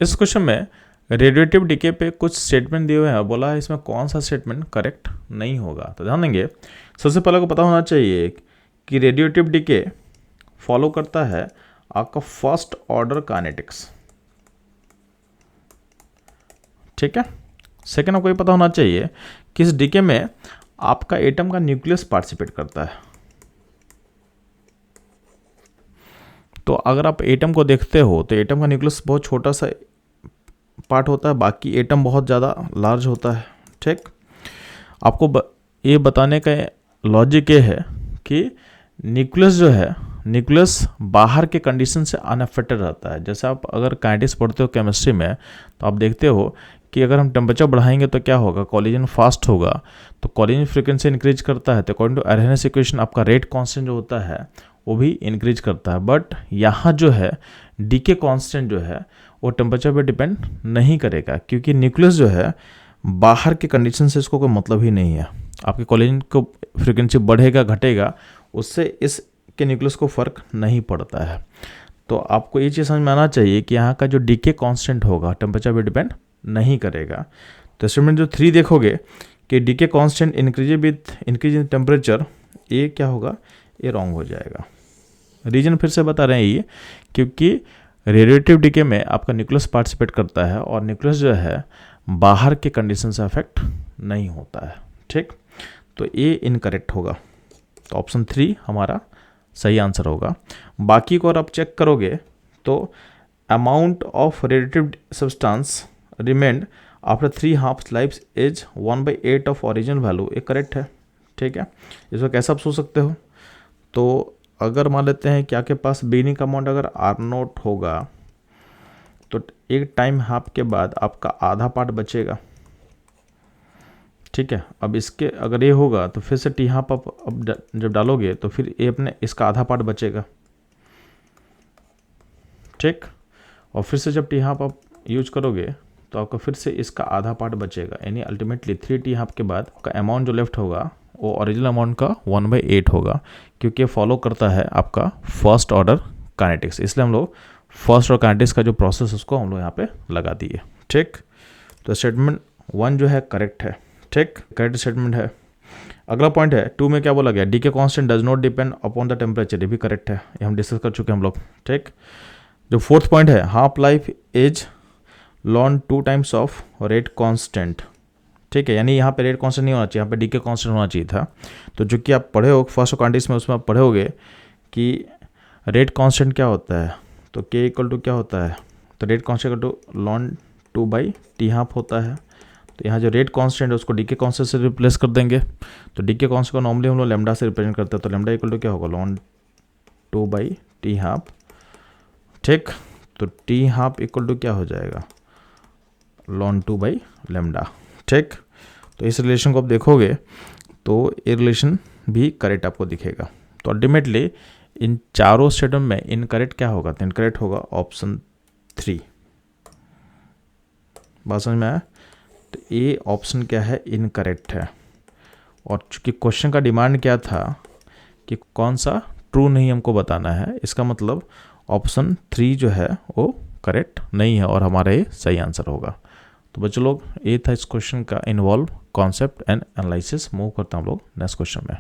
इस क्वेश्चन में radiative decay पे कुछ स्टेटमेंट दिए हुए हैं, बोला है इसमें कौन सा स्टेटमेंट करेक्ट नहीं होगा। तो ध्यान देंगे, सबसे पहले को पता होना चाहिए कि रेडिएटिव डिके फॉलो करता है आपका फर्स्ट ऑर्डर काइनेटिक्स, ठीक है। सेकेंड आपको ये पता होना चाहिए कि इस डिके में आपका एटम का न्यूक्लियस पार्टिसिपेट करता है। तो अगर आप एटम को देखते हो तो एटम का न्यूक्लियस बहुत छोटा सा पार्ट होता है, बाकी एटम बहुत ज़्यादा लार्ज होता है, ठीक। आपको ये बताने का लॉजिक ये है कि न्यूक्लियस जो है, न्यूक्लियस बाहर के कंडीशन से अनअफेक्टेड रहता है। जैसे आप अगर काइनेटिक्स पढ़ते हो केमिस्ट्री में, तो आप देखते हो कि अगर हम टेम्परेचर बढ़ाएंगे तो क्या होगा, कॉलिजन फास्ट होगा, तो कॉलिजन फ्रीक्वेंसी इंक्रीज करता है, तो अकॉर्डिंग टू अरहेनियस इक्वेशन आपका रेट कांस्टेंट जो होता है वो भी इंक्रीज करता है। बट यहाँ जो है डीके कांस्टेंट जो है वो टेम्परेचर पे डिपेंड नहीं करेगा, क्योंकि न्यूक्लियस जो है बाहर के कंडीशन से इसको कोई मतलब ही नहीं है। आपके कॉलिजन को फ्रीक्वेंसी बढ़ेगा घटेगा, उससे इस के न्यूक्लियस को फ़र्क नहीं पड़ता है। तो आपको ये चीज़ समझ में आना चाहिए कि यहाँ का जो डीके कांस्टेंट होगा टेम्परेचर पे डिपेंड नहीं करेगा। तो स्टेटमेंट जो 3 देखोगे कि decay constant increase with increase in temperature, ये क्या होगा, ये रॉन्ग हो जाएगा। रीजन फिर से बता रहे हैं ये, क्योंकि रेडिएटिव डीके में आपका न्यूक्लियस पार्टिसिपेट करता है और न्यूक्लियस जो है बाहर के कंडीशन से अफेक्ट नहीं होता है, ठीक। तो ये इनकरेक्ट होगा, तो ऑप्शन 3 हमारा सही आंसर होगा। बाकी को अगर आप चेक करोगे तो amount of radiative substance remained after 3 half life is 1/8 of original value, ये करेक्ट है, ठीक है। इसको कैसे आप सोच सकते हो, तो अगर मान लेते हैं कि आपके पास बिगिनिंग का अमाउंट अगर R0 होगा तो एक टाइम हाफ के बाद आपका आधा पार्ट बचेगा, ठीक है। अब इसके अगर ये होगा तो फिर से टी हाफ आप अब जब डालोगे तो फिर ये अपने इसका आधा पार्ट बचेगा, ठीक। और फिर से जब टी हाफ आप यूज करोगे तो आपका फिर से इसका आधा पार्ट बचेगा, यानी अल्टीमेटली 3 टी हाफ के बाद का अमाउंट जो लेफ्ट होगा वो ओरिजिनल अमाउंट का 1/8 होगा, क्योंकि फॉलो करता है आपका फर्स्ट ऑर्डर काइनेटिक्स। इसलिए हम लोग फर्स्ट ऑर्डर काइनेटिक्स का जो प्रोसेस उसको हम लोग यहाँ पे लगा दिए, ठीक। तो स्टेटमेंट 1 जो है करेक्ट है, ठीक, करेक्ट स्टेटमेंट है। अगला पॉइंट है 2 में क्या बोला गया, decay constant does not depend upon the temperature, ये भी करेक्ट है, ये हम डिस्कस कर चुके हैं हम लोग, ठीक। जो 4th पॉइंट है half life is lawn 2 times of rate constant, ठीक है, यानी यहाँ पे रेट कांस्टेंट नहीं होना चाहिए, यहाँ पे डीके कांस्टेंट होना चाहिए था। तो जो कि आप पढ़े हो फर्स्ट काइनेटिक्स में, उसमें आप पढ़े होगे कि रेट कांस्टेंट क्या होता है, तो के इक्वल टू क्या होता है, तो rate constant equal to ln 2/t half होता है। तो यहाँ जो रेट कांस्टेंट है उसको डीके कांस्टेंट से रिप्लेस कर देंगे, तो डीके कांस्टेंट को नॉर्मली हम लोग लैम्डा से रिप्रेजेंट करते हैं, तो लैम्डा इक्वल टू क्या होगा, लॉन 2/t हाफ, ठीक। तो टी हाफ इक्वल टू क्या हो जाएगा, लॉन 2/λ, ठीक। तो इस रिलेशन को आप देखोगे तो ये रिलेशन भी करेक्ट आपको दिखेगा। तो अल्टीमेटली इन चारों स्टेटमेंट में इनकरेक्ट क्या होगा, तो इनकरेक्ट होगा ऑप्शन 3। बात समझ में आया, तो ये ऑप्शन क्या है, इनकरेक्ट है। और चूंकि क्वेश्चन का डिमांड क्या था कि कौन सा ट्रू नहीं हमको बताना है, इसका मतलब ऑप्शन 3 जो है वो करेक्ट नहीं है और हमारा ये सही आंसर होगा। तो बच्चों लोग ये था इस क्वेश्चन का involve concept and analysis. Move करते हैं हम लोग नेक्स्ट क्वेश्चन में।